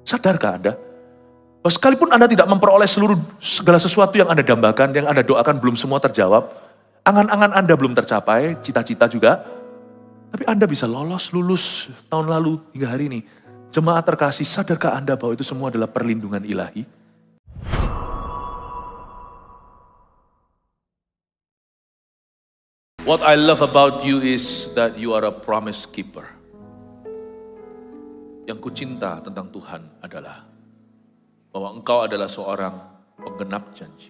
Sadarkah Anda? Bahwa sekalipun Anda tidak memperoleh segala sesuatu yang Anda dambakan, yang Anda doakan belum semua terjawab, angan-angan Anda belum tercapai, cita-cita juga, tapi Anda bisa lulus tahun lalu hingga hari ini. Jemaat terkasih, sadarkah Anda bahwa itu semua adalah perlindungan ilahi? What I love about you is that you are a promise keeper. Yang kucinta tentang Tuhan adalah bahwa Engkau adalah seorang penggenap janji.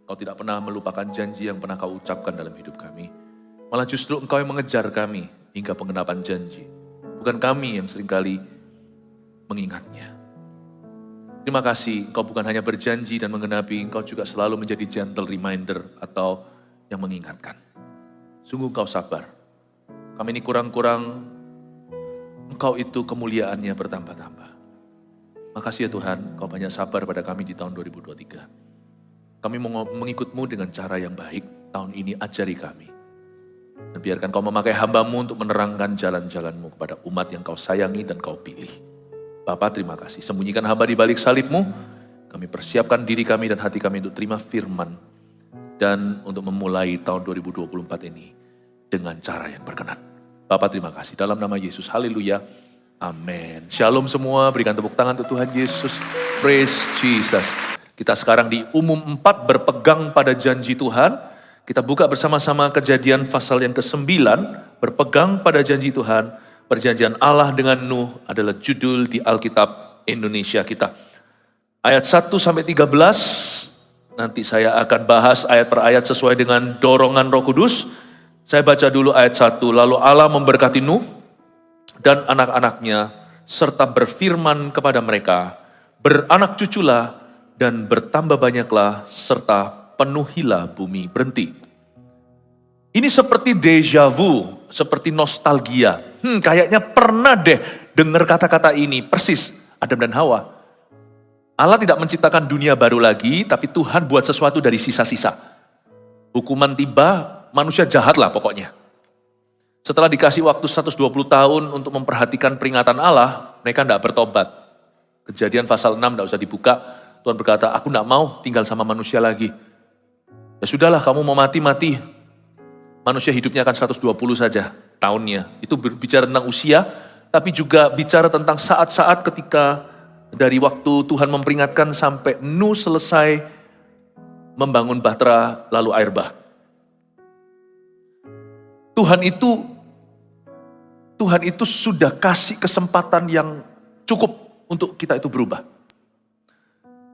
Engkau tidak pernah melupakan janji yang pernah Kau ucapkan dalam hidup kami. Malah justru Engkau yang mengejar kami hingga penggenapan janji. Bukan kami yang seringkali mengingatnya. Terima kasih, Engkau bukan hanya berjanji dan menggenapi, Engkau juga selalu menjadi gentle reminder atau yang mengingatkan. Sungguh Engkau sabar. Kami ini kurang-kurang, Engkau itu kemuliaannya bertambah-tambah. Makasih ya Tuhan, Kau banyak sabar pada kami di tahun 2023. Kami mau mengikut-Mu dengan cara yang baik. Tahun ini ajari kami. Dan biarkan Kau memakai hamba-Mu untuk menerangkan jalan-jalan-Mu kepada umat yang Kau sayangi dan Kau pilih. Bapa terima kasih. Sembunyikan hamba di balik salib-Mu. Kami persiapkan diri kami dan hati kami untuk terima firman. Dan untuk memulai tahun 2024 ini dengan cara yang berkenan. Bapa terima kasih. Dalam nama Yesus, haleluya. Amin. Shalom semua, berikan tepuk tangan untuk Tuhan Yesus. Praise Jesus. Kita sekarang di umum 4 berpegang pada janji Tuhan. Kita buka bersama-sama Kejadian pasal yang ke-9. Berpegang pada janji Tuhan. Perjanjian Allah dengan Nuh adalah judul di Alkitab Indonesia kita. Ayat 1 sampai 13. Nanti saya akan bahas ayat per ayat sesuai dengan dorongan Roh Kudus. Saya baca dulu ayat 1. Lalu Allah memberkati Nuh dan anak-anaknya, serta berfirman kepada mereka, beranak cuculah dan bertambah banyaklah, serta penuhilah bumi. Berhenti. Ini seperti deja vu, seperti nostalgia. Kayaknya pernah deh dengar kata-kata ini, persis Adam dan Hawa. Allah tidak menciptakan dunia baru lagi, tapi Tuhan buat sesuatu dari sisa-sisa. Hukuman tiba, manusia jahat lah pokoknya. Setelah dikasih waktu 120 tahun untuk memperhatikan peringatan Allah, mereka tidak bertobat. Kejadian pasal 6 tidak usah dibuka. Tuhan berkata, aku tidak mau tinggal sama manusia lagi. Ya sudahlah, kamu mau mati. Manusia hidupnya akan 120 saja tahunnya. Itu berbicara tentang usia, tapi juga bicara tentang saat-saat ketika dari waktu Tuhan memperingatkan sampai Nuh selesai membangun bahtera lalu air bah. Tuhan itu sudah kasih kesempatan yang cukup untuk kita itu berubah.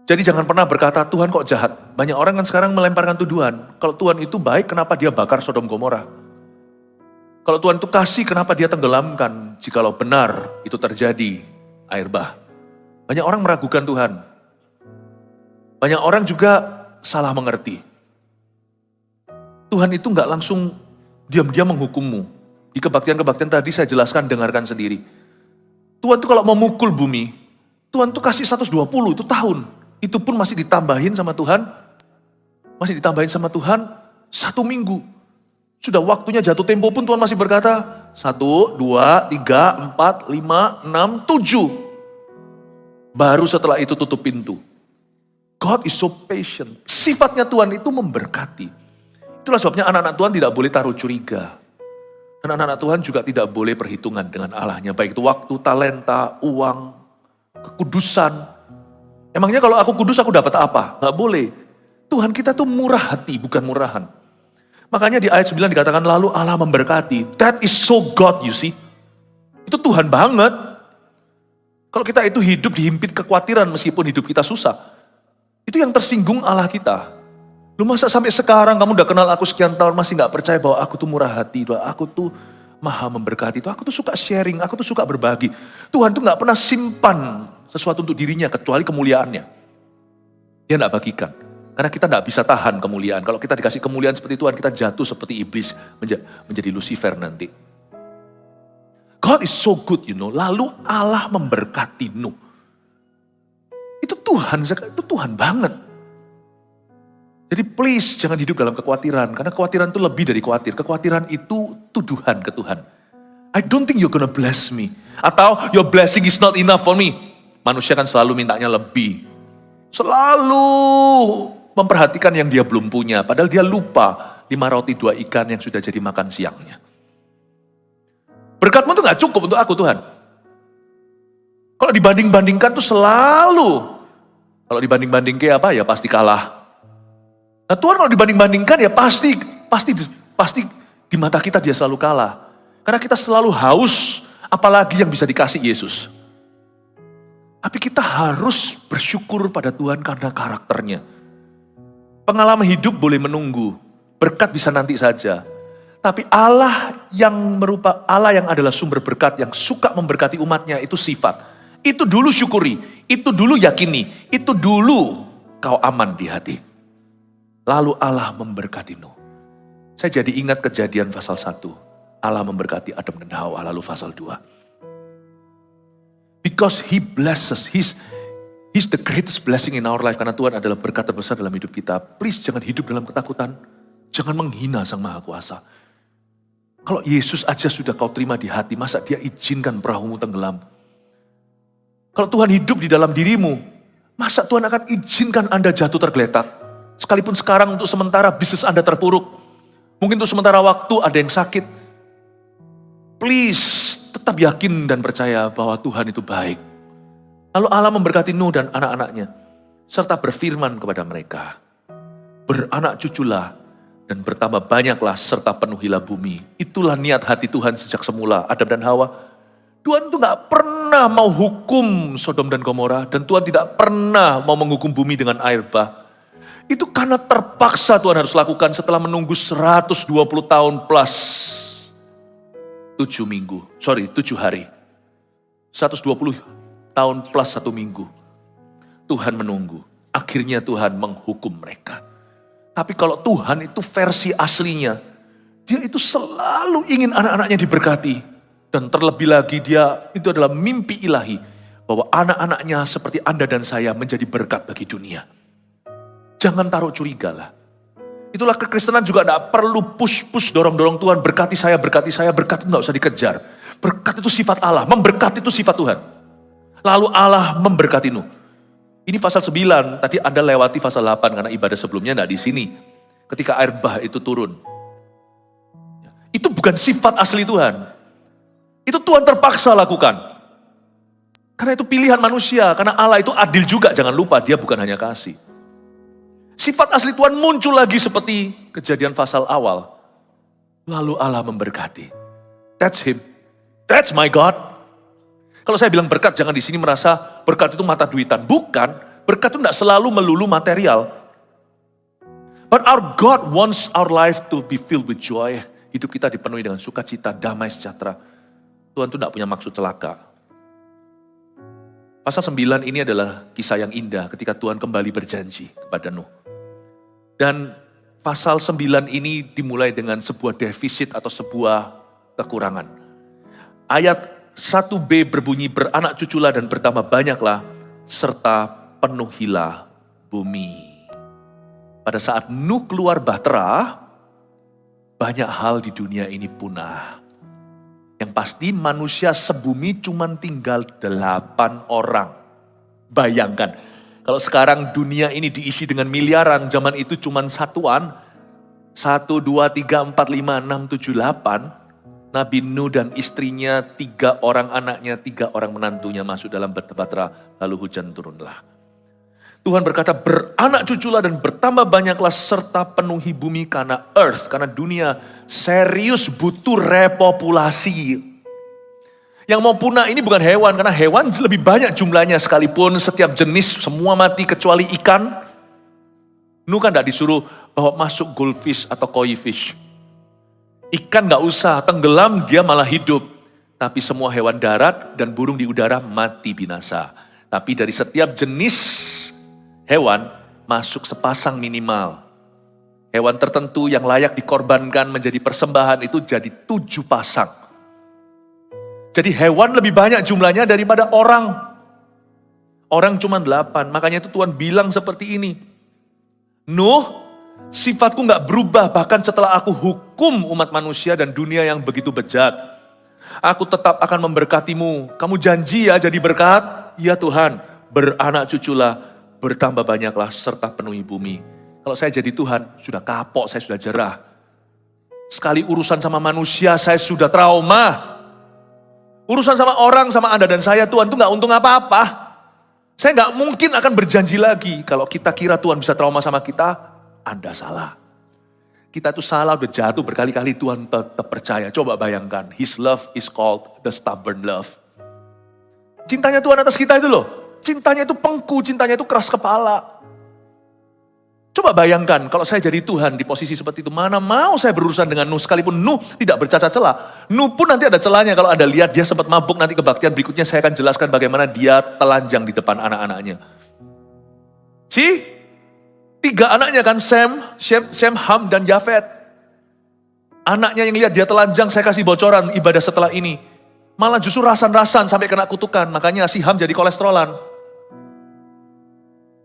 Jadi jangan pernah berkata, Tuhan kok jahat. Banyak orang kan sekarang melemparkan tuduhan. Kalau Tuhan itu baik, kenapa dia bakar Sodom Gomora? Kalau Tuhan itu kasih, kenapa dia tenggelamkan? Jikalau benar itu terjadi air bah. Banyak orang meragukan Tuhan. Banyak orang juga salah mengerti. Tuhan itu gak langsung diam-diam menghukummu. Di kebaktian-kebaktian tadi saya jelaskan, dengarkan sendiri. Tuhan tuh kalau mau mukul bumi, Tuhan tuh kasih 120 itu tahun. Itu pun masih ditambahin sama Tuhan. Masih ditambahin sama Tuhan 1 minggu. Sudah waktunya jatuh tempo pun Tuhan masih berkata, 1, 2, 3, 4, 5, 6, 7. Baru setelah itu tutup pintu. God is so patient. Sifatnya Tuhan itu memberkati. Itulah sebabnya anak-anak Tuhan tidak boleh taruh curiga. Dan anak-anak Tuhan juga tidak boleh perhitungan dengan Allahnya. Baik itu waktu, talenta, uang, kekudusan. Emangnya kalau aku kudus aku dapat apa? Gak boleh. Tuhan kita tuh murah hati, bukan murahan. Makanya di ayat 9 dikatakan lalu Allah memberkati. That is so God, you see. Itu Tuhan banget. Kalau kita itu hidup dihimpit kekhawatiran meskipun hidup kita susah. Itu yang tersinggung Allah kita. Lu masa sampai sekarang kamu udah kenal aku sekian tahun masih gak percaya bahwa aku tuh murah hati, bahwa aku tuh maha memberkati, aku tuh suka sharing, aku tuh suka berbagi. Tuhan tuh gak pernah simpan sesuatu untuk dirinya kecuali kemuliaannya. Dia gak bagikan. Karena kita gak bisa tahan kemuliaan. Kalau kita dikasih kemuliaan seperti Tuhan, kita jatuh seperti iblis menjadi Lucifer nanti. God is so good, you know. Lalu Allah memberkati Nuh. Itu Tuhan banget. Jadi please jangan hidup dalam kekhawatiran. Karena kekhawatiran itu lebih dari khawatir. Kekhawatiran itu tuduhan ke Tuhan. I don't think you're gonna bless me. Atau your blessing is not enough for me. Manusia kan selalu mintanya lebih. Selalu memperhatikan yang dia belum punya. Padahal dia lupa 5 roti 2 ikan yang sudah jadi makan siangnya. Berkatmu tuh gak cukup untuk aku Tuhan. Kalau dibanding-bandingkan tuh selalu. Kalau dibanding-bandingkan apa ya pasti kalah. Nah Tuhan kalau dibanding-bandingkan ya pasti di mata kita dia selalu kalah. Karena kita selalu haus apalagi yang bisa dikasih Yesus. Tapi kita harus bersyukur pada Tuhan karena karakternya. Pengalaman hidup boleh menunggu. Berkat bisa nanti saja. Tapi Allah yang adalah sumber berkat yang suka memberkati umatnya itu sifat. Itu dulu syukuri, itu dulu yakini, itu dulu kau aman di hati. Lalu Allah memberkati Nuh. Saya jadi ingat Kejadian pasal 1. Allah memberkati Adam dan Hawa, lalu pasal 2. Because He blesses, He's the greatest blessing in our life. Karena Tuhan adalah berkat terbesar dalam hidup kita. Please jangan hidup dalam ketakutan. Jangan menghina Sang Maha Kuasa. Kalau Yesus aja sudah kau terima di hati, masa dia izinkan perahumu tenggelam? Kalau Tuhan hidup di dalam dirimu, masa Tuhan akan izinkan Anda jatuh tergeletak? Sekalipun sekarang untuk sementara bisnis Anda terpuruk. Mungkin untuk sementara waktu ada yang sakit. Please, tetap yakin dan percaya bahwa Tuhan itu baik. Lalu Allah memberkati Nuh dan anak-anaknya. Serta berfirman kepada mereka. Beranak cuculah dan bertambah banyaklah serta penuhilah bumi. Itulah niat hati Tuhan sejak semula, Adam dan Hawa. Tuhan itu gak pernah mau hukum Sodom dan Gomora. Dan Tuhan tidak pernah mau menghukum bumi dengan air bah. Itu karena terpaksa Tuhan harus lakukan setelah menunggu 120 tahun plus 7 hari. 120 tahun plus 1 minggu. Tuhan menunggu. Akhirnya Tuhan menghukum mereka. Tapi kalau Tuhan itu versi aslinya, dia itu selalu ingin anak-anaknya diberkati. Dan terlebih lagi dia, itu adalah mimpi ilahi. Bahwa anak-anaknya seperti Anda dan saya menjadi berkat bagi dunia. Jangan taruh curiga lah. Itulah kekristenan juga tidak perlu push-push, dorong-dorong Tuhan. Berkat itu gak usah dikejar. Berkat itu sifat Allah, memberkati itu sifat Tuhan. Lalu Allah memberkati Nuh. Ini pasal 9, tadi Anda lewati pasal 8 karena ibadah sebelumnya tidak di sini. Ketika air bah itu turun. Itu bukan sifat asli Tuhan. Itu Tuhan terpaksa lakukan. Karena itu pilihan manusia, karena Allah itu adil juga, jangan lupa dia bukan hanya kasih. Sifat asli Tuhan muncul lagi seperti Kejadian pasal awal. Lalu Allah memberkati. That's Him. That's my God. Kalau saya bilang berkat, jangan di sini merasa berkat itu mata duitan. Bukan, berkat itu tidak selalu melulu material. But our God wants our life to be filled with joy. Hidup kita dipenuhi dengan sukacita, damai, sejahtera. Tuhan itu tidak punya maksud celaka. Pasal 9 ini adalah kisah yang indah ketika Tuhan kembali berjanji kepada Nuh. Dan pasal 9 ini dimulai dengan sebuah defisit atau sebuah kekurangan. Ayat 1b berbunyi, beranak cuculah dan bertambah banyaklah, serta penuhilah bumi. Pada saat Nuh keluar bahtera, banyak hal di dunia ini punah. Yang pasti manusia sebumi cuma tinggal 8 orang. Bayangkan, kalau sekarang dunia ini diisi dengan miliaran, zaman itu cuma satuan. 1, 2, 3, 4, 5, 6, 7, 8. Nabi Nuh dan istrinya, 3 orang anaknya, 3 orang menantunya masuk dalam bahtera, lalu hujan turunlah. Tuhan berkata, beranak cuculah dan bertambah banyaklah serta penuhi bumi karena dunia serius butuh repopulasi. Yang mau punah ini bukan hewan, karena hewan lebih banyak jumlahnya sekalipun setiap jenis semua mati kecuali ikan. Nuh kan tidak disuruh bawa masuk goldfish atau koi fish. Ikan gak usah, tenggelam dia malah hidup. Tapi semua hewan darat dan burung di udara mati binasa. Tapi dari setiap jenis hewan masuk sepasang minimal. Hewan tertentu yang layak dikorbankan menjadi persembahan itu jadi 7 pasang. Jadi hewan lebih banyak jumlahnya daripada orang. Orang cuma 8, makanya itu Tuhan bilang seperti ini. Nuh, sifatku gak berubah bahkan setelah aku hukum umat manusia dan dunia yang begitu bejat. Aku tetap akan memberkatimu. Kamu janji ya jadi berkat? ya Tuhan, beranak cuculah, bertambah banyaklah serta penuhi bumi. Kalau saya jadi Tuhan, sudah kapok, saya sudah jerah. Sekali urusan sama manusia, saya sudah trauma. Urusan sama orang, sama Anda dan saya, Tuhan tuh gak untung apa-apa. Saya gak mungkin akan berjanji lagi. Kalau kita kira Tuhan bisa trauma sama kita, Anda salah. Kita tuh salah, udah jatuh berkali-kali, Tuhan tetap percaya. Coba bayangkan, His love is called the stubborn love. Cintanya Tuhan atas kita itu loh. Cintanya itu pengku, cintanya itu keras kepala. Coba bayangkan kalau saya jadi Tuhan di posisi seperti itu. Mana mau saya berurusan dengan Nuh sekalipun Nuh tidak bercacat celah. Nuh pun nanti ada celahnya kalau Anda lihat dia sempat mabuk, nanti kebaktian berikutnya saya akan jelaskan bagaimana dia telanjang di depan anak-anaknya. See? 3 anaknya kan Sem, Ham, dan Yafet. Anaknya yang lihat dia telanjang saya kasih bocoran ibadah setelah ini. Malah justru rasan-rasan sampai kena kutukan. Makanya si Ham jadi kolesterolan.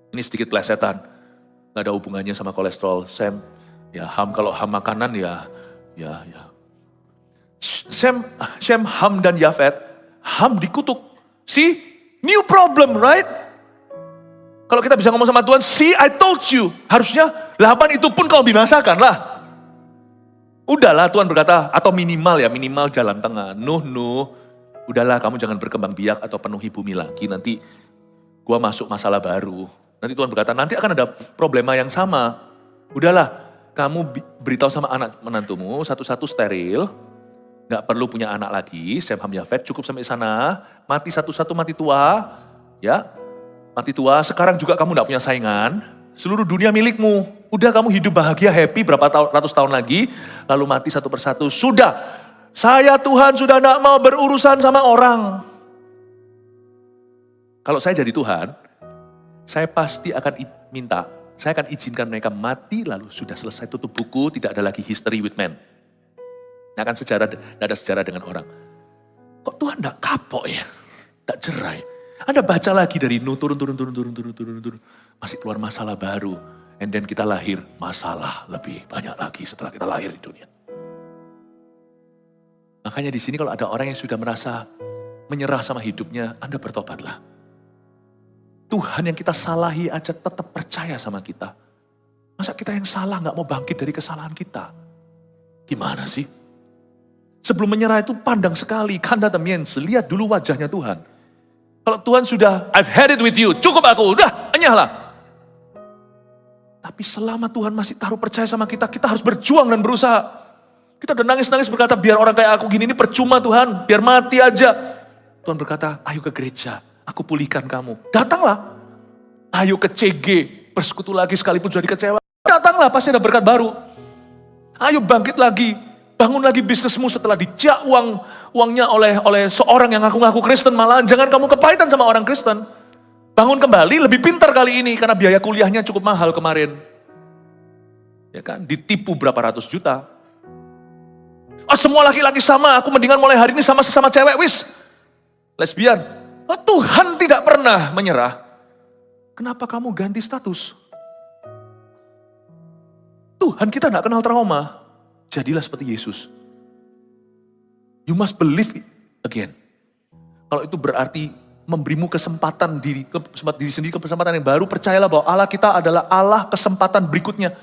Ini sedikit plesetan. Gak ada hubungannya sama kolesterol. Ya Ham, kalau Ham makanan ya. Sem, Ham, dan Yafet. Ham dikutuk. See? New problem, right? Kalau kita bisa ngomong sama Tuhan, see I told you. Harusnya 8 itu pun kau binasakan lah. Udahlah Tuhan berkata, atau minimal jalan tengah. Nuh, udahlah kamu jangan berkembang biak atau penuhi bumi lagi. Nanti gua masuk masalah baru. Nanti Tuhan berkata, nanti akan ada problema yang sama. Udahlah, kamu beritahu sama anak menantumu, satu-satu steril. Gak perlu punya anak lagi, Sem, Ham, Yafet, cukup sampai sana. Mati satu-satu, mati tua. Ya, mati tua, sekarang juga kamu gak punya saingan. Seluruh dunia milikmu. Udah kamu hidup bahagia, happy berapa ratus tahun lagi. Lalu mati satu persatu. Sudah, saya Tuhan sudah gak mau berurusan sama orang. Kalau saya jadi Tuhan, saya pasti akan minta, saya akan izinkan mereka mati lalu sudah selesai tutup buku, tidak ada lagi history with man. Tidak ada sejarah dengan orang. Kok Tuhan tidak kapok ya? Tidak jerai. Anda baca lagi dari Nuh turun. Masih keluar masalah baru. And then kita lahir, masalah lebih banyak lagi setelah kita lahir di dunia. Makanya di sini kalau ada orang yang sudah merasa menyerah sama hidupnya, Anda bertobatlah. Tuhan yang kita salahi aja tetap percaya sama kita. Masa kita yang salah gak mau bangkit dari kesalahan kita? Gimana sih? Sebelum menyerah itu pandang sekali. Kanda temiense, lihat dulu wajahnya Tuhan. Kalau Tuhan sudah, I've had it with you, cukup aku, udah, enyahlah. Tapi selama Tuhan masih taruh percaya sama kita, kita harus berjuang dan berusaha. Kita udah nangis-nangis berkata, biar orang kayak aku gini ini percuma Tuhan, biar mati aja. Tuhan berkata, ayo ke gereja. Aku pulihkan kamu. Datanglah. Ayo ke CG. Bersekutu lagi sekalipun sudah dikecewa. Datanglah pasti ada berkat baru. Ayo bangkit lagi. Bangun lagi bisnismu setelah dijak uangnya oleh seorang yang ngaku-ngaku Kristen. Malahan jangan kamu kepahitan sama orang Kristen. Bangun kembali lebih pintar kali ini. Karena biaya kuliahnya cukup mahal kemarin. Ya kan? Ditipu berapa ratus juta. Semua laki-laki sama. Aku mendingan mulai hari ini sama sesama cewek. Lesbian. Tuhan tidak pernah menyerah. Kenapa kamu ganti status? Tuhan kita tidak kenal trauma. Jadilah seperti Yesus. You must believe it again. Kalau itu berarti memberimu kesempatan diri sendiri, kesempatan yang baru, percayalah bahwa Allah kita adalah Allah kesempatan berikutnya.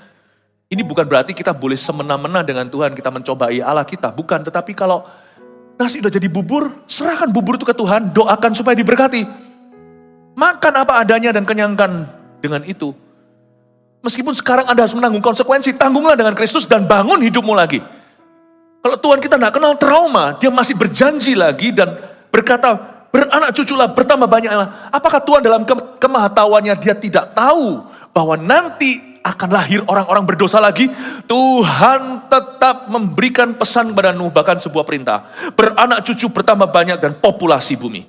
Ini bukan berarti kita boleh semena-mena dengan Tuhan, kita mencobai Allah kita. Bukan, tetapi kalau nasi udah jadi bubur, serahkan bubur itu ke Tuhan, doakan supaya diberkati. Makan apa adanya dan kenyangkan dengan itu. Meskipun sekarang Anda harus menanggung konsekuensi, tanggunglah dengan Kristus dan bangun hidupmu lagi. Kalau Tuhan kita tidak kenal trauma, dia masih berjanji lagi dan berkata, beranak cuculah, bertambah banyaklah. Apakah Tuhan dalam kemahatauannya dia tidak tahu bahwa nanti akan lahir orang-orang berdosa lagi? Tuhan tetap memberikan pesan kepada Nuh, bahkan sebuah perintah. Beranak cucu bertambah banyak dan populasi bumi.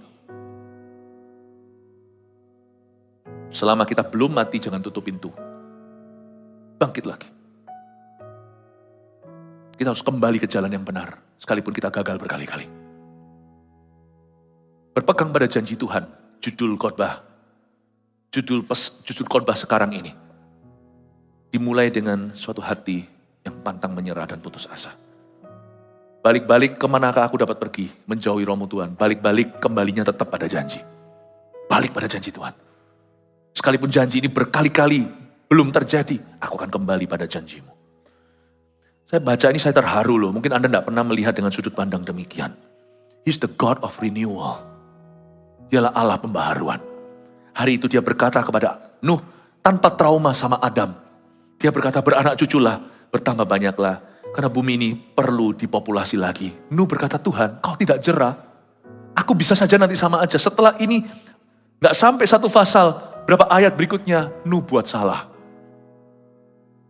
Selama kita belum mati, jangan tutup pintu. Bangkit lagi. Kita harus kembali ke jalan yang benar, sekalipun kita gagal berkali-kali. Berpegang pada janji Tuhan, judul khotbah sekarang ini. Dimulai dengan suatu hati yang pantang menyerah dan putus asa. Balik-balik kemanakah aku dapat pergi, menjauhi rohmu Tuhan. Balik-balik kembalinya tetap pada janji. balik pada janji Tuhan. Sekalipun janji ini berkali-kali belum terjadi, aku akan kembali pada janjimu. Saya baca ini saya terharu loh. Mungkin Anda tidak pernah melihat dengan sudut pandang demikian. He's the God of renewal. Dialah Allah pembaharuan. Hari itu dia berkata kepada Nuh, tanpa trauma sama Adam. Dia berkata, beranak cuculah, bertambah banyaklah. Karena bumi ini perlu dipopulasi lagi. Nuh berkata, Tuhan, kau tidak jerah. Aku bisa saja nanti sama aja. Setelah ini, gak sampai satu pasal, berapa ayat berikutnya, Nuh buat salah.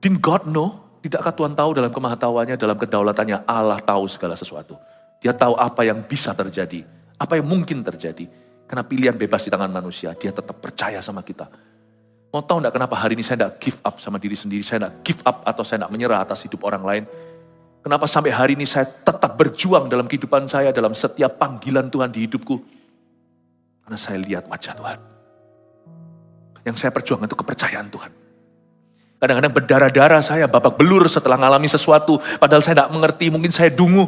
Didn't God know? Tidakkah Tuhan tahu dalam kemahatauannya, dalam kedaulatannya, Allah tahu segala sesuatu. Dia tahu apa yang bisa terjadi, apa yang mungkin terjadi. Karena pilihan bebas di tangan manusia, dia tetap percaya sama kita. Mau tahu enggak kenapa hari ini saya enggak give up sama diri sendiri, saya enggak give up atau saya enggak menyerah atas hidup orang lain. Kenapa sampai hari ini saya tetap berjuang dalam kehidupan saya, dalam setiap panggilan Tuhan di hidupku. Karena saya lihat wajah Tuhan. Yang saya perjuangkan itu kepercayaan Tuhan. Kadang-kadang berdarah-darah saya, babak belur setelah mengalami sesuatu. Padahal saya tidak mengerti, mungkin saya dungu.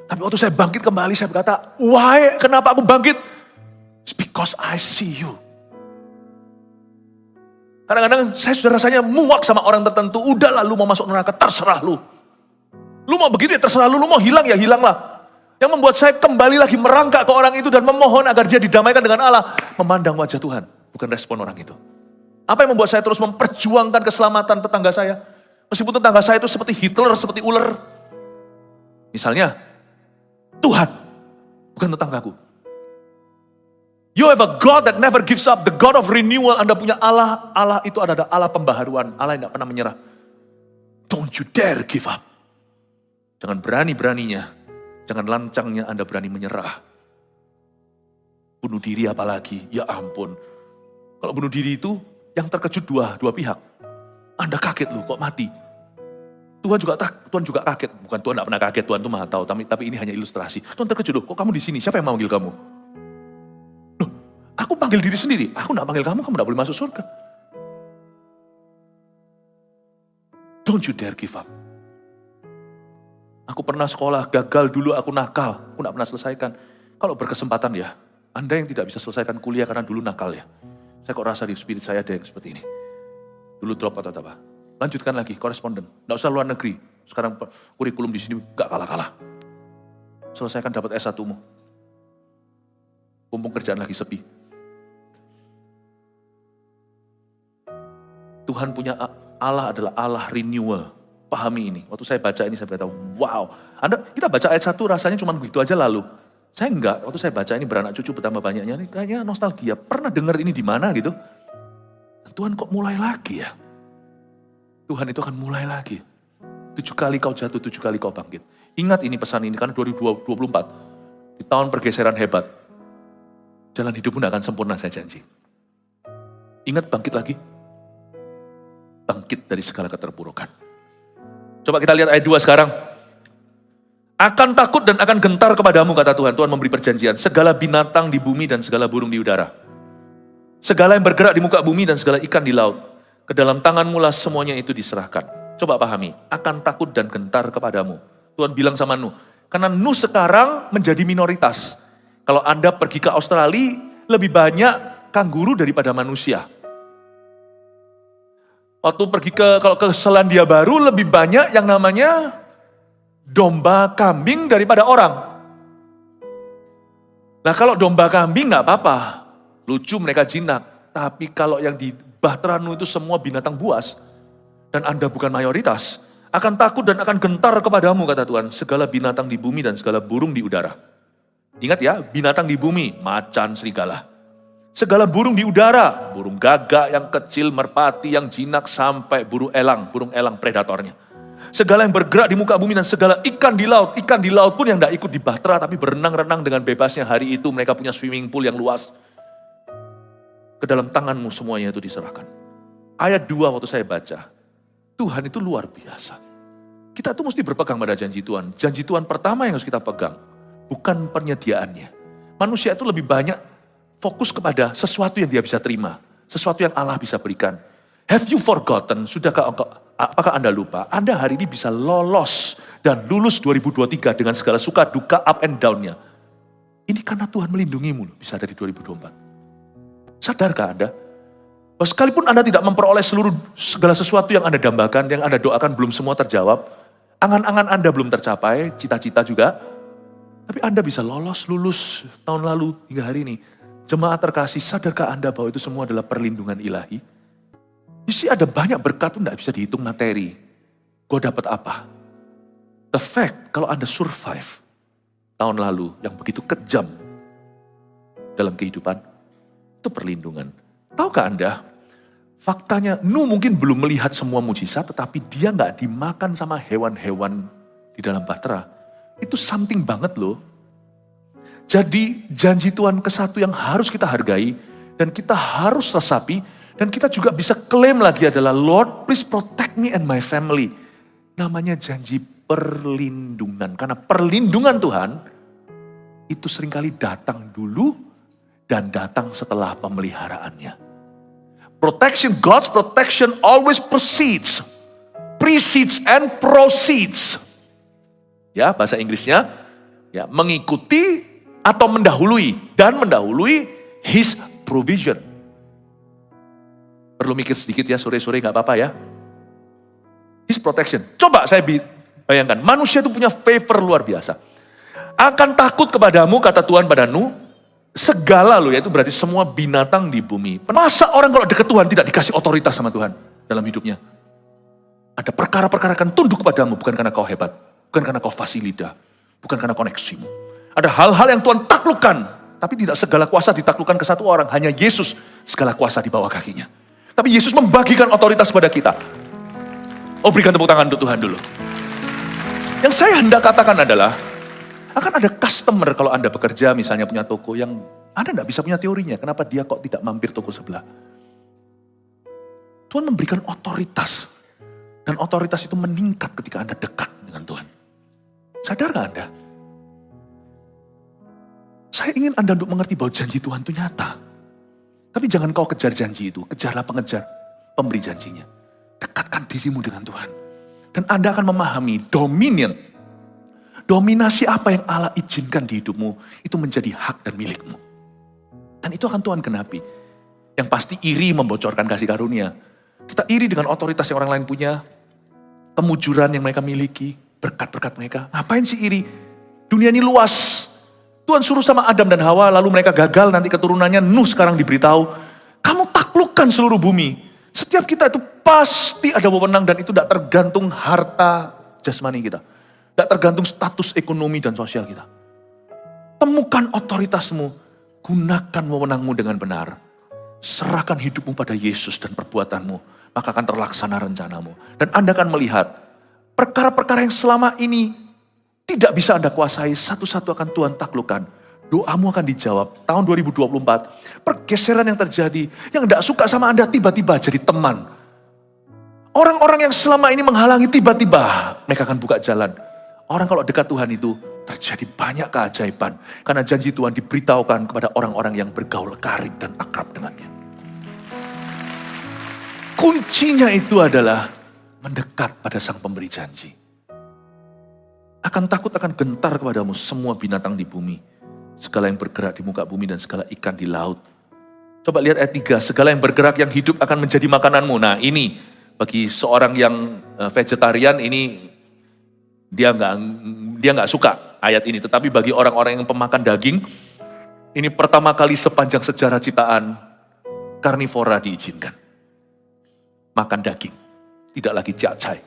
Tapi waktu saya bangkit kembali, saya berkata, why, kenapa aku bangkit? It's because I see you. Kadang-kadang saya sudah rasanya muak sama orang tertentu. Udahlah, lu mau masuk neraka, terserah lu. Lu mau begini, terserah lu. Lu mau hilang, ya hilanglah. Yang membuat saya kembali lagi merangkak ke orang itu dan memohon agar dia didamaikan dengan Allah. Memandang wajah Tuhan, bukan respon orang itu. Apa yang membuat saya terus memperjuangkan keselamatan tetangga saya? Meskipun tetangga saya itu seperti Hitler, seperti ular. Misalnya, Tuhan, bukan tetanggaku. You have a God that never gives up, the God of renewal. Anda punya Allah, Allah itu adalah Allah pembaharuan, Allah yang tidak pernah menyerah. Don't you dare give up. Jangan berani-beraninya, jangan lancangnya Anda berani menyerah. Bunuh diri apalagi, ya ampun. Kalau bunuh diri itu, yang terkejut dua pihak. Anda kaget loh, kok mati. Tuhan juga kaget. Bukan Tuhan tidak pernah kaget, Tuhan itu maha tahu. Tapi ini hanya ilustrasi. Tuhan terkejut loh, kok kamu di sini? Siapa yang memanggil kamu? Loh, aku panggil diri sendiri. Aku tidak panggil kamu tidak boleh masuk surga. Don't you dare give up. Aku pernah sekolah, gagal dulu, aku nakal. Aku tidak pernah selesaikan. Kalau berkesempatan ya, Anda yang tidak bisa selesaikan kuliah karena dulu nakal ya. Saya kok rasa di spirit saya ada yang seperti ini. Dulu drop atau apa. Lanjutkan lagi, koresponden. Nggak usah luar negeri. Sekarang kurikulum di sini gak kalah-kalah. Selesaikan dapat S1-mu. Mumpung kerjaan lagi sepi. Tuhan punya Allah adalah Allah renewal. Pahami ini. Waktu saya baca ini saya berkata, wow. Kita baca ayat 1 rasanya cuma begitu aja lalu. Saya enggak, waktu saya baca ini beranak cucu bertambah banyaknya, ini kayaknya nostalgia. Pernah dengar ini di mana gitu? Tuhan kok mulai lagi ya? Tuhan itu akan mulai lagi. 7 kali kau jatuh, 7 kali kau bangkit. Ingat ini pesan ini karena 2024, di tahun pergeseran hebat. Jalan hidupmu tidak akan sempurna, saya janji. Ingat bangkit lagi. Bangkit dari segala keterpurukan. Coba kita lihat ayat 2 sekarang. Akan takut dan akan gentar kepadamu, kata Tuhan. Tuhan memberi perjanjian. Segala binatang di bumi dan segala burung di udara. Segala yang bergerak di muka bumi dan segala ikan di laut. Ke dalam tanganmu lah semuanya itu diserahkan. Coba pahami. Akan takut dan gentar kepadamu. Tuhan bilang sama Nuh. Karena Nuh sekarang menjadi minoritas. Kalau Anda pergi ke Australia, lebih banyak kanguru daripada manusia. Waktu pergi kalau ke Selandia Baru, lebih banyak yang namanya domba kambing daripada orang. Nah kalau domba kambing gak apa-apa. Lucu mereka jinak. Tapi kalau yang di Bahtera Nuh itu semua binatang buas. Dan Anda bukan mayoritas. Akan takut dan akan gentar kepadamu, kata Tuhan. Segala binatang di bumi dan segala burung di udara. Ingat ya, binatang di bumi, macan, serigala. Segala burung di udara. Burung gagak yang kecil, merpati yang jinak, sampai burung elang predatornya. Segala yang bergerak di muka bumi dan segala ikan di laut. Ikan di laut pun yang tidak ikut di bahtera tapi berenang-renang dengan bebasnya. Hari itu mereka punya swimming pool yang luas. Ke dalam tanganmu semuanya itu diserahkan. Ayat 2 waktu saya baca. Tuhan itu luar biasa. Kita tuh mesti berpegang pada janji Tuhan. Janji Tuhan pertama yang harus kita pegang. Bukan penyediaannya. Manusia itu lebih banyak fokus kepada sesuatu yang dia bisa terima. Sesuatu yang Allah bisa berikan. Have you forgotten? Apakah Anda lupa? Anda hari ini bisa lolos dan lulus 2023 dengan segala suka, duka, up and down-nya. Ini karena Tuhan melindungimu, bisa dari 2024. Sadarkah Anda? Bahwa sekalipun Anda tidak memperoleh segala sesuatu yang Anda dambakan, yang Anda doakan belum semua terjawab, angan-angan Anda belum tercapai, cita-cita juga, tapi Anda bisa lulus tahun lalu hingga hari ini. Jemaat terkasih, sadarkah Anda bahwa itu semua adalah perlindungan ilahi? Jadi ada banyak berkat itu tidak bisa dihitung materi. Gue dapat apa? The fact kalau Anda survive tahun lalu yang begitu kejam dalam kehidupan, itu perlindungan. Tahukah Anda, faktanya Nuh mungkin belum melihat semua mujizat, tetapi dia nggak dimakan sama hewan-hewan di dalam bahtera. Itu something banget loh. Jadi janji Tuhan ke satu yang harus kita hargai, dan kita harus resapi, dan kita juga bisa klaim lagi adalah, Lord please protect me and my family. Namanya janji perlindungan. Karena perlindungan Tuhan, itu seringkali datang dulu, dan datang setelah pemeliharaannya. God's protection always precedes and proceeds. Ya, bahasa Inggrisnya, ya, mengikuti atau mendahului, dan mendahului His provision. Perlu mikir sedikit ya, sore-sore gak apa-apa ya. His protection. Coba saya bayangkan, manusia itu punya favor luar biasa. Akan takut kepadamu, kata Tuhan pada Nuh, segala loh, yaitu berarti semua binatang di bumi. Masa orang kalau dekat Tuhan tidak dikasih otoritas sama Tuhan dalam hidupnya? Ada perkara-perkara akan tunduk kepadamu, bukan karena kau hebat, bukan karena kau fasilita, bukan karena koneksimu. Ada hal-hal yang Tuhan taklukkan, tapi tidak segala kuasa ditaklukkan ke satu orang, hanya Yesus segala kuasa di bawah kakinya. Tapi Yesus membagikan otoritas kepada kita. Oh, berikan tepuk tangan untuk Tuhan dulu. Yang saya hendak katakan adalah, akan ada customer kalau Anda bekerja misalnya punya toko yang Anda tidak bisa punya teorinya. Kenapa dia kok tidak mampir toko sebelah? Tuhan memberikan otoritas. Dan otoritas itu meningkat ketika Anda dekat dengan Tuhan. Sadar gak Anda? Saya ingin Anda untuk mengerti bahwa janji Tuhan itu nyata. Tapi jangan kau kejar janji itu. Kejarlah pengejar pemberi janjinya. Dekatkan dirimu dengan Tuhan. Dan Anda akan memahami dominasi apa yang Allah izinkan di hidupmu, itu menjadi hak dan milikmu. Dan itu akan Tuhan genapi. Yang pasti iri membocorkan kasih karunia. Kita iri dengan otoritas yang orang lain punya, kemujuran yang mereka miliki, berkat-berkat mereka. Ngapain sih iri? Dunia ini luas. Tuhan suruh sama Adam dan Hawa, lalu mereka gagal, nanti keturunannya Nuh sekarang diberitahu, kamu taklukkan seluruh bumi. Setiap kita itu pasti ada wewenang, dan itu tidak tergantung harta jasmani kita. Tidak tergantung status ekonomi dan sosial kita. Temukan otoritasmu, gunakan wewenangmu dengan benar. Serahkan hidupmu pada Yesus dan perbuatanmu, maka akan terlaksana rencanamu. Dan Anda akan melihat, perkara-perkara yang selama ini tidak bisa Anda kuasai, satu-satu akan Tuhan taklukkan. Doamu akan dijawab. Tahun 2024, pergeseran yang terjadi, yang tidak suka sama Anda tiba-tiba jadi teman. Orang-orang yang selama ini menghalangi tiba-tiba mereka akan buka jalan. Orang kalau dekat Tuhan itu terjadi banyak keajaiban. Karena janji Tuhan diberitahukan kepada orang-orang yang bergaul karib dan akrab dengannya. Kuncinya itu adalah mendekat pada sang pemberi janji. Akan takut, akan gentar kepadamu semua binatang di bumi. Segala yang bergerak di muka bumi dan segala ikan di laut. Coba lihat ayat 3. Segala yang bergerak, yang hidup akan menjadi makananmu. Nah ini, bagi seorang yang vegetarian ini, dia nggak suka ayat ini. Tetapi bagi orang-orang yang pemakan daging, ini pertama kali sepanjang sejarah ciptaan, karnivora diizinkan. Makan daging, tidak lagi cacai.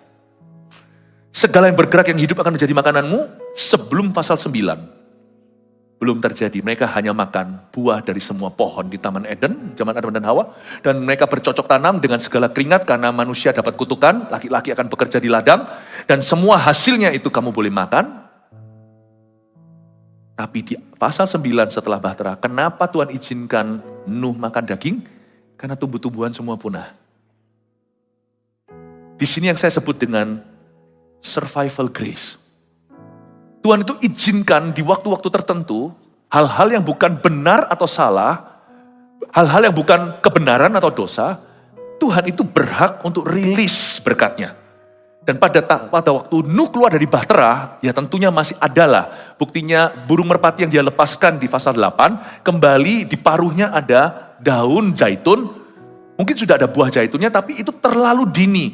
Segala yang bergerak, yang hidup akan menjadi makananmu. Sebelum pasal 9, belum terjadi. Mereka hanya makan buah dari semua pohon di Taman Eden, zaman Adam dan Hawa. Dan mereka bercocok tanam dengan segala keringat, karena manusia dapat kutukan, laki-laki akan bekerja di ladang. Dan semua hasilnya itu kamu boleh makan. Tapi di pasal 9 setelah bahtera, kenapa Tuhan izinkan Nuh makan daging? Karena tumbuh-tumbuhan semua punah. Di sini yang saya sebut dengan survival grace. Tuhan itu izinkan di waktu-waktu tertentu, hal-hal yang bukan benar atau salah, hal-hal yang bukan kebenaran atau dosa, Tuhan itu berhak untuk rilis berkatnya. Dan pada waktu Nuh keluar dari bahtera, ya tentunya masih adalah buktinya burung merpati yang dia lepaskan di pasal 8, kembali di paruhnya ada daun zaitun, mungkin sudah ada buah zaitunnya, tapi itu terlalu dini.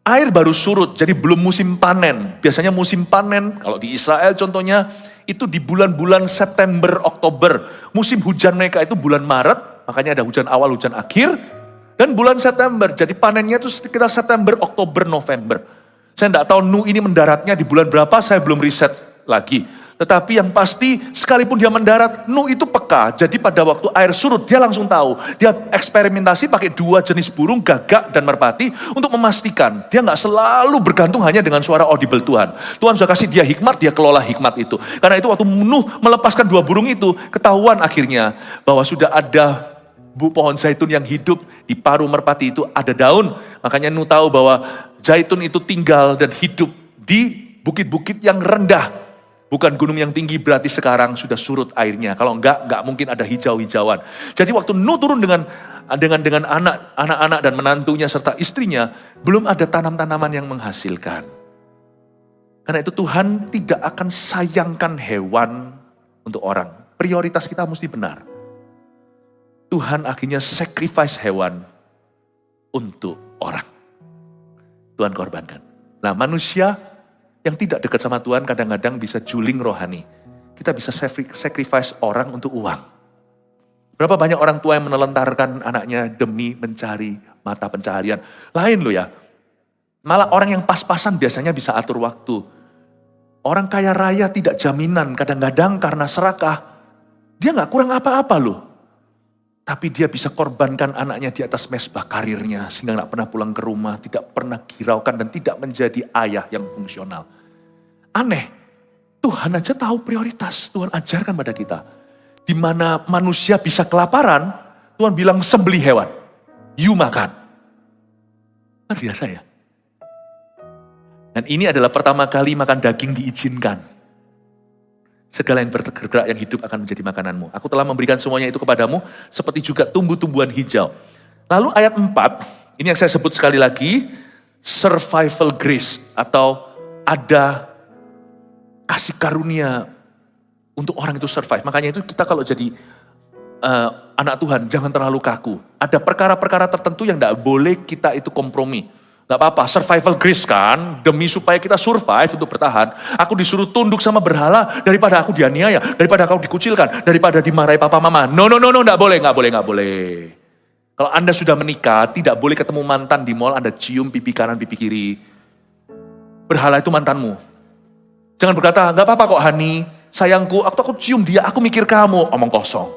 Air baru surut, jadi belum musim panen. Biasanya musim panen, kalau di Israel contohnya, itu di bulan-bulan September, Oktober. Musim hujan mereka itu bulan Maret, makanya ada hujan awal, hujan akhir. Dan bulan September, jadi panennya itu sekitar September, Oktober, November. Saya tidak tahu Nuh ini mendaratnya di bulan berapa, saya belum riset lagi. Tetapi yang pasti, sekalipun dia mendarat, Nuh itu peka. Jadi pada waktu air surut, dia langsung tahu. Dia eksperimentasi pakai 2 jenis burung, gagak dan merpati, untuk memastikan. Dia nggak selalu bergantung hanya dengan suara audible Tuhan. Tuhan sudah kasih dia hikmat, dia kelola hikmat itu. Karena itu waktu Nuh melepaskan 2 burung itu, ketahuan akhirnya bahwa sudah ada pohon zaitun yang hidup, di paruh merpati itu ada daun. Makanya Nuh tahu bahwa zaitun itu tinggal dan hidup di bukit-bukit yang rendah. Bukan gunung yang tinggi, berarti sekarang sudah surut airnya. Kalau enggak mungkin ada hijau-hijauan. Jadi waktu Nuh turun dengan anak-anak dan menantunya serta istrinya, belum ada tanam-tanaman yang menghasilkan. Karena itu Tuhan tidak akan sayangkan hewan untuk orang. Prioritas kita mesti benar. Tuhan akhirnya sacrifice hewan untuk orang. Tuhan korbankan. Nah, manusia yang tidak dekat sama Tuhan kadang-kadang bisa juling rohani. Kita bisa sacrifice orang untuk uang. Berapa banyak orang tua yang menelantarkan anaknya demi mencari mata pencaharian. Lain loh ya. Malah orang yang pas-pasan biasanya bisa atur waktu. Orang kaya raya tidak jaminan kadang-kadang karena serakah. Dia gak kurang apa-apa loh. Tapi dia bisa korbankan anaknya di atas mesbah karirnya. Sehingga gak pernah pulang ke rumah, tidak pernah hiraukan dan tidak menjadi ayah yang fungsional. Aneh, Tuhan aja tahu prioritas. Tuhan ajarkan pada kita. Di mana manusia bisa kelaparan, Tuhan bilang sembelih hewan. You makan. Luar biasa ya. Dan ini adalah pertama kali makan daging diizinkan. Segala yang bergerak yang hidup akan menjadi makananmu. Aku telah memberikan semuanya itu kepadamu, seperti juga tumbuh-tumbuhan hijau. Lalu ayat 4, ini yang saya sebut sekali lagi, survival grace, atau ada kasih karunia untuk orang itu survive. Makanya itu kita kalau jadi anak Tuhan, jangan terlalu kaku. Ada perkara-perkara tertentu yang tidak boleh kita itu kompromi. Gak apa-apa, survival grace kan, demi supaya kita survive untuk bertahan. Aku disuruh tunduk sama berhala daripada aku dianiaya, daripada aku dikucilkan, daripada dimarahi papa mama. No, gak boleh. Kalau Anda sudah menikah, tidak boleh ketemu mantan di mall, Anda cium pipi kanan, pipi kiri. Berhala itu mantanmu. Jangan berkata, gak apa-apa kok Hani, sayangku, aku cium dia, aku mikir kamu. Omong kosong.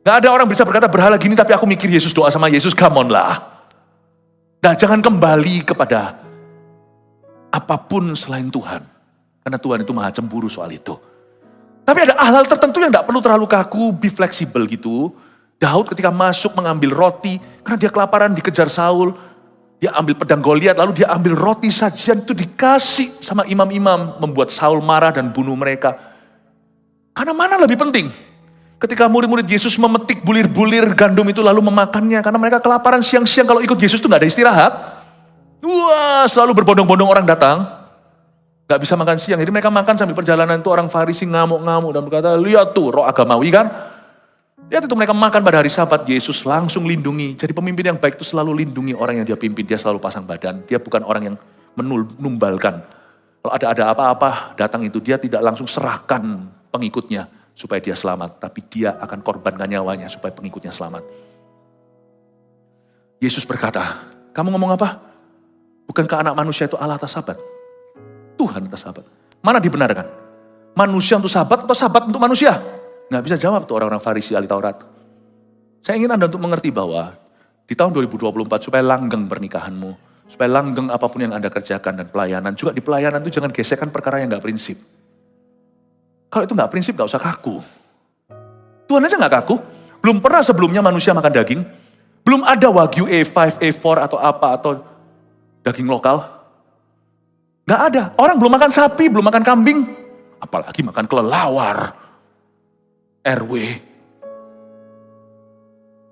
Gak ada orang bisa berkata berhala gini tapi aku mikir Yesus, doa sama Yesus, come on lah. Nah, jangan kembali kepada apapun selain Tuhan. Karena Tuhan itu maha cemburu soal itu. Tapi ada hal-hal tertentu yang tidak perlu terlalu kaku, be fleksibel gitu. Daud ketika masuk mengambil roti, karena dia kelaparan dikejar Saul. Dia ambil pedang Goliat, lalu dia ambil roti sajian itu dikasih sama imam-imam. Membuat Saul marah dan bunuh mereka. Karena mana lebih penting? Ketika murid-murid Yesus memetik bulir-bulir gandum itu lalu memakannya. Karena mereka kelaparan siang-siang, kalau ikut Yesus itu gak ada istirahat. Wah, selalu berbondong-bondong orang datang. Gak bisa makan siang, jadi mereka makan sambil perjalanan itu orang Farisi ngamuk-ngamuk dan berkata, lihat tuh roh agamawi kan. Lihat itu mereka makan pada hari Sabat, Yesus langsung lindungi. Jadi pemimpin yang baik itu selalu lindungi orang yang dia pimpin, dia selalu pasang badan. Dia bukan orang yang menumbalkan. Kalau ada apa-apa datang itu, dia tidak langsung serahkan pengikutnya supaya dia selamat, tapi dia akan korbankan nyawanya supaya pengikutnya selamat. Yesus berkata, kamu ngomong apa? Bukankah anak manusia itu Allah atas Sabat? Tuhan atas Sabat. Mana dibenarkan? Manusia untuk Sabat atau Sabat untuk manusia? Nggak bisa jawab tuh orang-orang Farisi ahli Taurat. Saya ingin Anda untuk mengerti bahwa di tahun 2024 supaya langgeng pernikahanmu, supaya langgeng apapun yang Anda kerjakan dan pelayanan, juga di pelayanan itu jangan gesekkan perkara yang nggak prinsip. Kalau itu nggak prinsip, nggak usah kaku. Tuhan aja nggak kaku. Belum pernah sebelumnya manusia makan daging. Belum ada Wagyu A5, A4 atau apa, atau daging lokal. Nggak ada. Orang belum makan sapi, belum makan kambing. Apalagi makan kelelawar. RW.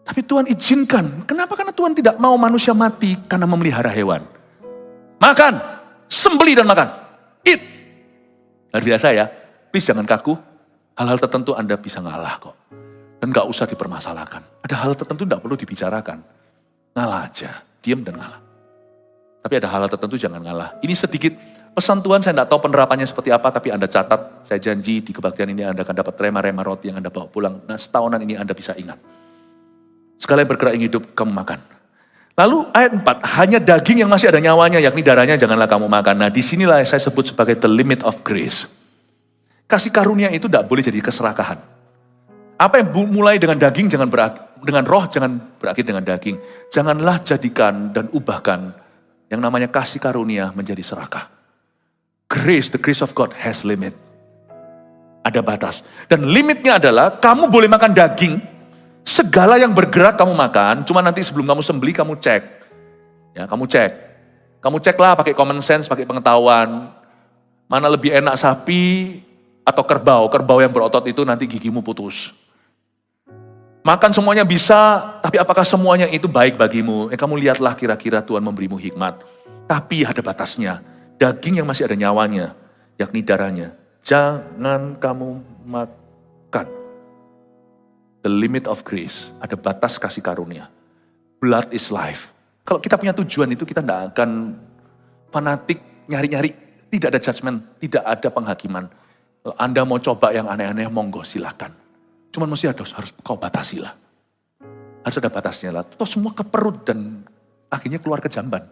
Tapi Tuhan izinkan. Kenapa? Karena Tuhan tidak mau manusia mati karena memelihara hewan. Makan. Sembelih dan makan. Eat. Luar biasa ya. Please jangan kaku, hal-hal tertentu Anda bisa ngalah kok. Dan gak usah dipermasalahkan. Ada hal tertentu gak perlu dibicarakan. Ngalah aja, diam dan ngalah. Tapi ada hal tertentu jangan ngalah. Ini sedikit pesan Tuhan, saya gak tahu penerapannya seperti apa, tapi Anda catat, saya janji di kebaktian ini Anda akan dapat rema-rema roti yang Anda bawa pulang. Nah, setahunan ini Anda bisa ingat. Segala yang bergerak yang hidup, kamu makan. Lalu ayat 4, hanya daging yang masih ada nyawanya, yakni darahnya janganlah kamu makan. Nah, disinilah saya sebut sebagai the limit of grace. Kasih karunia itu tidak boleh jadi keserakahan. Apa yang mulai dengan daging, dengan roh jangan berakhir dengan daging. Janganlah jadikan dan ubahkan yang namanya kasih karunia menjadi serakah. Grace, the grace of God has limit. Ada batas. Dan limitnya adalah kamu boleh makan daging, segala yang bergerak kamu makan, cuma nanti sebelum kamu sembelih kamu cek. Ya, kamu cek. Kamu ceklah pakai common sense, pakai pengetahuan. Mana lebih enak sapi atau kerbau. Kerbau yang berotot itu nanti gigimu putus. Makan semuanya bisa, tapi apakah semuanya itu baik bagimu? Kamu lihatlah kira-kira Tuhan memberimu hikmat. Tapi ada batasnya. Daging yang masih ada nyawanya, yakni darahnya, jangan kamu makan. The limit of grace, ada batas kasih karunia. Blood is life. Kalau kita punya tujuan itu kita tidak akan fanatik, nyari-nyari. Tidak ada judgment, tidak ada penghakiman. Kalau Anda mau coba yang aneh-aneh, monggo silakan. Cuman mesti harus kau batasi lah. Harus ada batasnya lah. Toh semua ke perut dan akhirnya keluar ke jamban.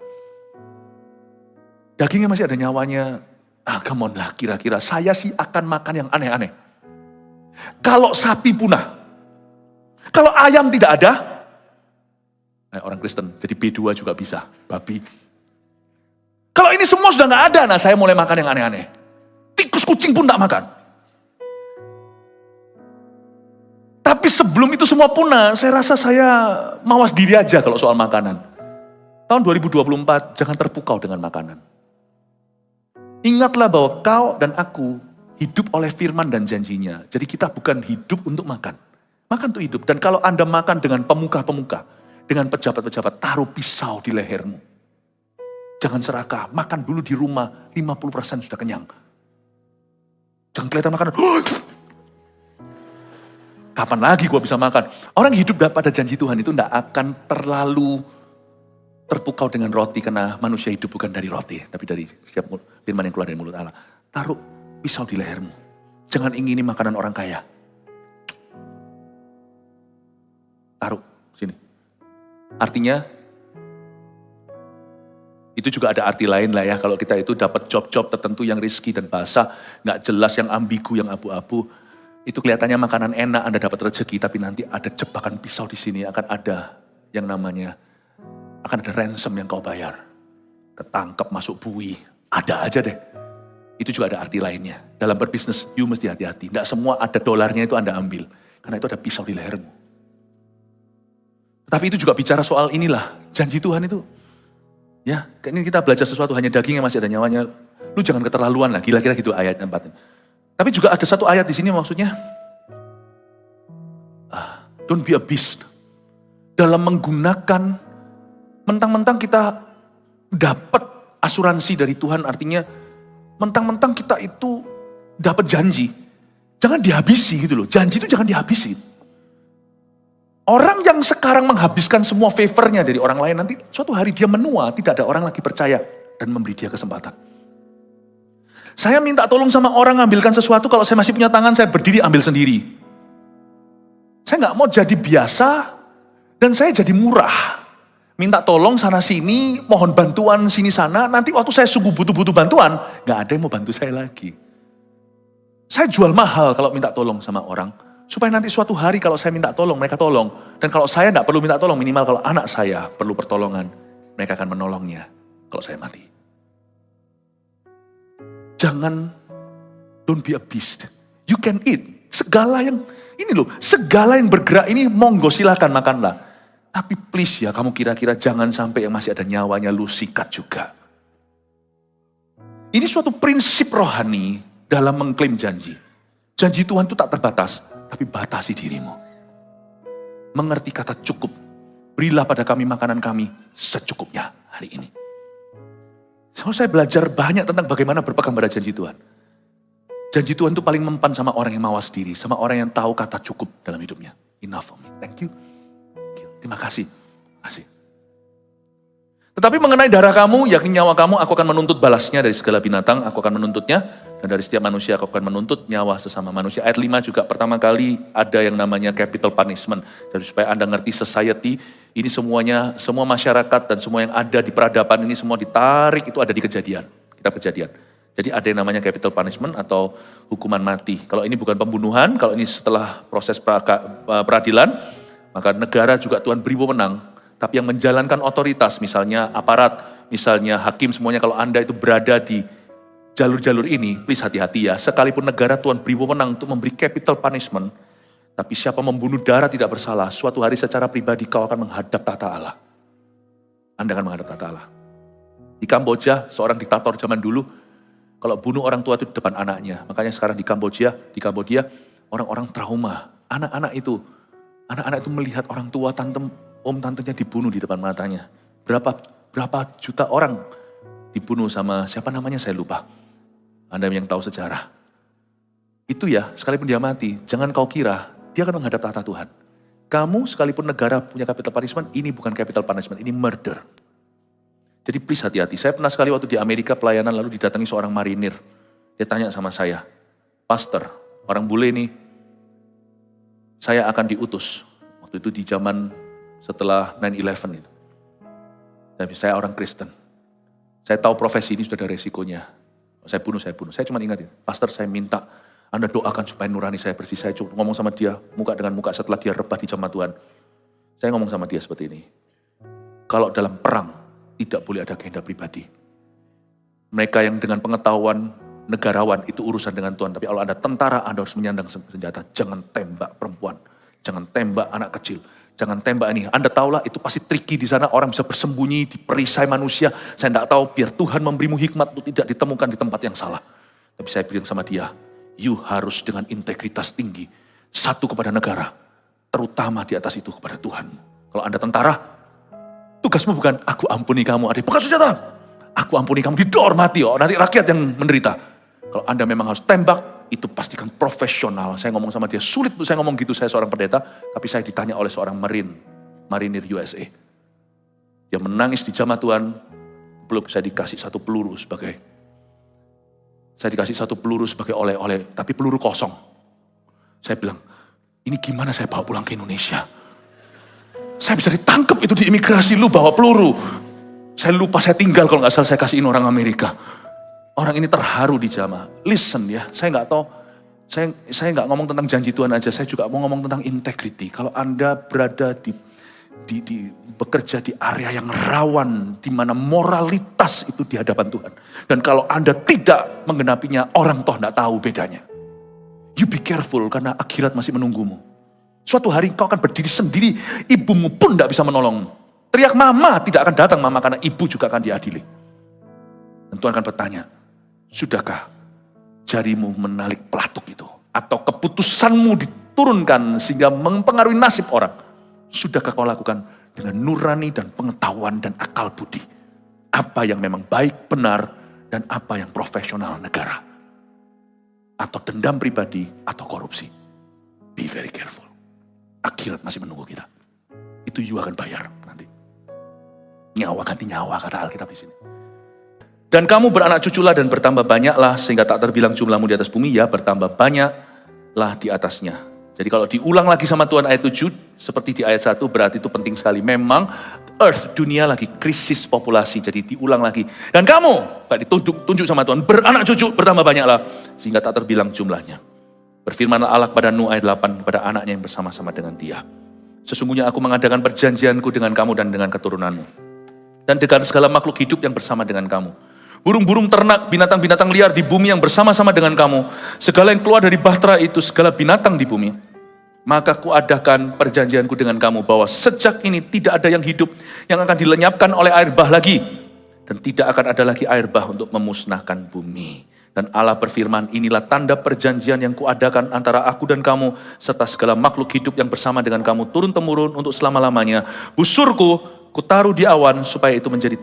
Dagingnya masih ada nyawanya. Come on lah, kira-kira saya sih akan makan yang aneh-aneh. Kalau sapi punah. Kalau ayam tidak ada. Orang Kristen, jadi B2 juga bisa. Babi. Kalau ini semua sudah gak ada, nah saya mulai makan yang aneh-aneh. Tikus kucing pun tak makan. Tapi sebelum itu semua punah, saya rasa saya mawas diri aja kalau soal makanan. Tahun 2024, jangan terpukau dengan makanan. Ingatlah bahwa kau dan aku hidup oleh firman dan janjinya. Jadi kita bukan hidup untuk makan. Makan untuk hidup. Dan kalau Anda makan dengan pemuka-pemuka, dengan pejabat-pejabat, taruh pisau di lehermu. Jangan serakah, makan dulu di rumah, 50% sudah kenyang. Jangan kelihatan makanan. Kapan lagi gue bisa makan? Orang hidup pada janji Tuhan itu tidak akan terlalu terpukau dengan roti, karena manusia hidup bukan dari roti, tapi dari setiap firman yang keluar dari mulut Allah. Taruh pisau di lehermu. Jangan ingini makanan orang kaya. Taruh sini. Artinya, itu juga ada arti lain lah ya, kalau kita itu dapat job-job tertentu yang risky dan basah, nggak jelas, yang ambigu, yang abu-abu. Itu kelihatannya makanan enak, Anda dapat rezeki, tapi nanti ada jebakan pisau di sini, akan ada yang namanya, akan ada ransom yang kau bayar. Ketangkep masuk bui, ada aja deh. Itu juga ada arti lainnya. Dalam berbisnis, you mesti hati-hati. Tidak semua ada dolarnya itu Anda ambil, karena itu ada pisau di lehermu. Tapi itu juga bicara soal inilah, janji Tuhan itu. Ya, ini kita belajar sesuatu, hanya daging yang masih ada nyawanya. Lu jangan keterlaluan lah, kira-kira gitu ayat 4. Tapi juga ada satu ayat di sini maksudnya, don't be a beast. Dalam menggunakan, mentang-mentang kita dapat asuransi dari Tuhan, artinya mentang-mentang kita itu dapat janji, jangan dihabisi gitu loh. Janji itu jangan dihabisi. Orang yang sekarang menghabiskan semua favornya dari orang lain, nanti suatu hari dia menua, tidak ada orang lagi percaya dan memberi dia kesempatan. Saya minta tolong sama orang ngambilkan sesuatu, kalau saya masih punya tangan, saya berdiri ambil sendiri. Saya nggak mau jadi biasa, dan saya jadi murah. Minta tolong sana sini, mohon bantuan sini sana, nanti waktu saya sungguh butuh bantuan, nggak ada yang mau bantu saya lagi. Saya jual mahal kalau minta tolong sama orang, supaya nanti suatu hari kalau saya minta tolong, mereka tolong. Dan kalau saya nggak perlu minta tolong, minimal kalau anak saya perlu pertolongan, mereka akan menolongnya kalau saya mati. Jangan, don't be a beast. You can eat. Segala yang, ini loh, segala yang bergerak ini monggo silakan makanlah. Tapi please ya, kamu kira-kira jangan sampai yang masih ada nyawanya lu sikat juga. Ini suatu prinsip rohani dalam mengklaim janji. Janji Tuhan itu tak terbatas, tapi batasi dirimu. Mengerti kata cukup. Berilah pada kami makanan kami secukupnya hari ini. So, saya belajar banyak tentang bagaimana berpegang pada janji Tuhan. Janji Tuhan itu paling mempan sama orang yang mawas diri, sama orang yang tahu kata cukup dalam hidupnya. enough for me. Thank you. Terima kasih. Tetapi mengenai darah kamu, yakni nyawa kamu, aku akan menuntut balasnya dari segala binatang, aku akan menuntutnya, dan dari setiap manusia aku akan menuntut nyawa sesama manusia. Ayat 5 juga pertama kali ada yang namanya capital punishment. Jadi supaya Anda ngerti society, ini semuanya, semua masyarakat dan semua yang ada di peradaban ini semua ditarik, itu ada di Kejadian, kitab Kejadian. Jadi ada yang namanya capital punishment atau hukuman mati. Kalau ini bukan pembunuhan, kalau ini setelah proses peradilan, maka negara juga Tuhan beri wewenang. Tapi yang menjalankan otoritas, misalnya aparat, misalnya hakim, semuanya kalau Anda itu berada di jalur-jalur ini, please hati-hati ya. Sekalipun negara Tuhan beri wewenang untuk memberi capital punishment, tapi siapa membunuh darah tidak bersalah, suatu hari secara pribadi kau akan menghadap tata Allah. Anda akan menghadap tata Allah. Di Kamboja, seorang diktator zaman dulu, kalau bunuh orang tua itu di depan anaknya. Makanya sekarang di Kamboja, orang-orang trauma. Anak-anak itu melihat orang tua, tantenya dibunuh di depan matanya. Berapa juta orang dibunuh sama siapa namanya saya lupa. Anda yang tahu sejarah. Itu ya, sekalipun dia mati, jangan kau kira dia akan menghadap tahta Tuhan. Kamu sekalipun negara punya capital punishment, ini bukan capital punishment, ini murder. Jadi please hati-hati. Saya pernah sekali waktu di Amerika pelayanan lalu didatangi seorang marinir. Dia tanya sama saya, "Pastor, orang bule nih, saya akan diutus." Waktu itu di zaman setelah 9/11 itu. Tapi saya orang Kristen. Saya tahu profesi ini sudah ada resikonya. Saya bunuh. Saya cuma ingatin, "Pastor, saya minta Anda doakan supaya nurani saya bersih." Saya ngomong sama dia, muka dengan muka setelah dia rebah di jemaat Tuhan. Saya ngomong sama dia seperti ini. Kalau dalam perang, tidak boleh ada agenda pribadi. Mereka yang dengan pengetahuan negarawan itu urusan dengan Tuhan. Tapi kalau Anda tentara, Anda harus menyandang senjata. Jangan tembak perempuan. Jangan tembak anak kecil. Jangan tembak ini. Anda tahulah itu pasti tricky di sana. Orang bisa bersembunyi di perisai manusia. Saya tidak tahu, biar Tuhan memberimu hikmat untuk tidak ditemukan di tempat yang salah. Tapi saya bilang sama dia, you harus dengan integritas tinggi. Satu kepada negara. Terutama di atas itu kepada Tuhan. Kalau Anda tentara, tugasmu bukan aku ampuni kamu adik. Bukan senjata. Aku ampuni kamu, dihormati. Nanti rakyat yang menderita. Kalau Anda memang harus tembak, itu pastikan profesional. Saya ngomong sama dia, sulit untuk saya ngomong gitu, saya seorang pendeta, tapi saya ditanya oleh seorang marinir USA. Dia menangis di jamaah Tuhan, belum saya dikasih satu peluru sebagai oleh-oleh, tapi peluru kosong. Saya bilang, ini gimana saya bawa pulang ke Indonesia? Saya bisa ditangkap itu di imigrasi, lu bawa peluru. Saya lupa, saya tinggal kalau nggak salah saya kasihin orang Amerika. Orang ini terharu di jamaah. Listen ya, saya nggak tahu, saya nggak ngomong tentang janji Tuhan aja, saya juga mau ngomong tentang integrity. Kalau Anda berada di bekerja di area yang rawan, di mana moralitas itu di hadapan Tuhan. Dan kalau Anda tidak menggenapinya, orang toh nggak tahu bedanya. You be careful, karena akhirat masih menunggumu. Suatu hari kau akan berdiri sendiri, ibumu pun tidak bisa menolongmu. Teriak mama, tidak akan datang mama, karena ibu juga akan diadili. Dan Tuhan akan bertanya, sudahkah jarimu menalik pelatuk itu? Atau keputusanmu diturunkan sehingga mempengaruhi nasib orang? Sudahkah kau lakukan dengan nurani dan pengetahuan dan akal budi? Apa yang memang baik, benar, dan apa yang profesional negara? Atau dendam pribadi, atau korupsi? Be very careful. Akhirat masih menunggu kita. Itu you akan bayar nanti. Nyawa ganti nyawa, kata Alkitab di sini. Dan kamu beranak cuculah dan bertambah banyaklah sehingga tak terbilang jumlahmu di atas bumi, ya bertambah banyaklah di atasnya. Jadi kalau diulang lagi sama Tuhan ayat 7, seperti di ayat 1 berarti itu penting sekali. Memang earth, dunia lagi krisis populasi, jadi diulang lagi. Dan kamu, kayak ditunjuk sama Tuhan, beranak cucu bertambah banyaklah sehingga tak terbilang jumlahnya. Berfirmanlah Allah kepada Nuh ayat 8, kepada anaknya yang bersama-sama dengan dia. Sesungguhnya aku mengadakan perjanjianku dengan kamu dan dengan keturunanmu. Dan dengan segala makhluk hidup yang bersama dengan kamu. Burung-burung ternak, binatang-binatang liar di bumi yang bersama-sama dengan kamu. Segala yang keluar dari bahtera itu, segala binatang di bumi. Maka kuadakan perjanjianku dengan kamu bahwa sejak ini tidak ada yang hidup yang akan dilenyapkan oleh air bah lagi. Dan tidak akan ada lagi air bah untuk memusnahkan bumi. Dan Allah berfirman, inilah tanda perjanjian yang kuadakan antara aku dan kamu, serta segala makhluk hidup yang bersama dengan kamu turun-temurun untuk selama-lamanya. Busurku kutaruh di awan supaya itu menjadi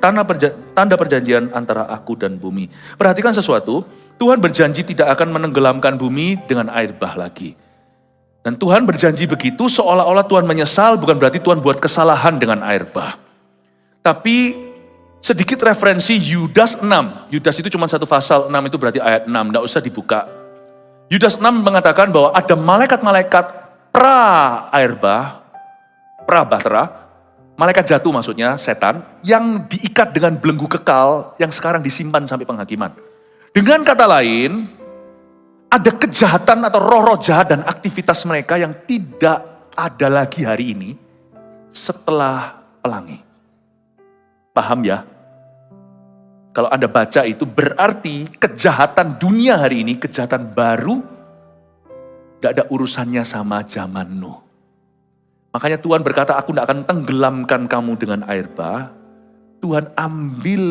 tanda perjanjian antara aku dan bumi. Perhatikan sesuatu, Tuhan berjanji tidak akan menenggelamkan bumi dengan air bah lagi. Dan Tuhan berjanji begitu seolah-olah Tuhan menyesal, bukan berarti Tuhan buat kesalahan dengan air bah. Tapi sedikit referensi Yudas 6. Yudas itu cuma satu pasal, 6 itu berarti ayat 6, tidak usah dibuka. Yudas 6 mengatakan bahwa ada malaikat-malaikat pra air bah, pra bahtera, malaikat jatuh maksudnya, setan, yang diikat dengan belenggu kekal yang sekarang disimpan sampai penghakiman. Dengan kata lain, ada kejahatan atau roh-roh jahat dan aktivitas mereka yang tidak ada lagi hari ini setelah pelangi. Paham ya? Kalau Anda baca itu berarti kejahatan dunia hari ini, kejahatan baru, tidak ada urusannya sama zaman Nuh. Makanya Tuhan berkata, aku tidak akan tenggelamkan kamu dengan air bah. Tuhan ambil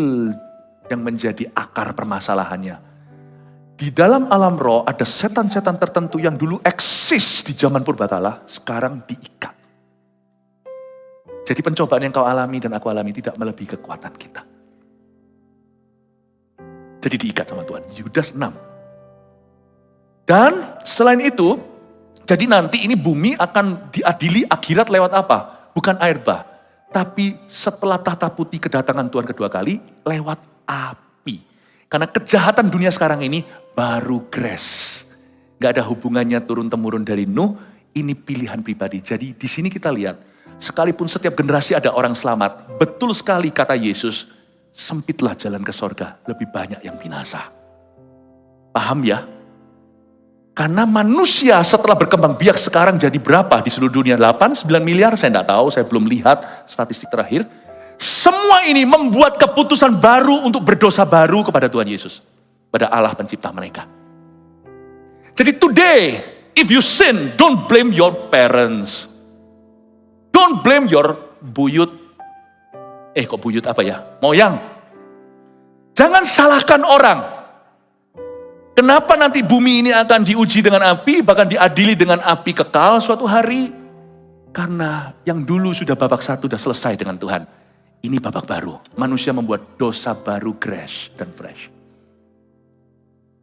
yang menjadi akar permasalahannya. Di dalam alam roh ada setan-setan tertentu yang dulu eksis di zaman purbakala, sekarang diikat. Jadi pencobaan yang kau alami dan aku alami tidak melebihi kekuatan kita. Jadi diikat sama Tuhan. Yudas 6. Dan selain itu, jadi nanti ini bumi akan diadili akhirat lewat apa? Bukan air bah. Tapi setelah tahta putih kedatangan Tuhan kedua kali, lewat api. Karena kejahatan dunia sekarang ini baru grace. Gak ada hubungannya turun-temurun dari Nuh, ini pilihan pribadi. Jadi di sini kita lihat, sekalipun setiap generasi ada orang selamat, betul sekali kata Yesus, sempitlah jalan ke sorga, lebih banyak yang binasa. Paham ya? Karena manusia setelah berkembang biak sekarang jadi berapa di seluruh dunia? 8, 9 miliar, saya tidak tahu, saya belum lihat statistik terakhir. Semua ini membuat keputusan baru untuk berdosa baru kepada Tuhan Yesus. Pada Allah pencipta mereka. Jadi today, if you sin, don't blame your parents. Don't blame your buyut. Kok buyut apa ya? Moyang. Jangan salahkan orang. Kenapa nanti bumi ini akan diuji dengan api, bahkan diadili dengan api kekal suatu hari? Karena yang dulu sudah babak satu sudah selesai dengan Tuhan. Ini babak baru. Manusia membuat dosa baru grace dan fresh.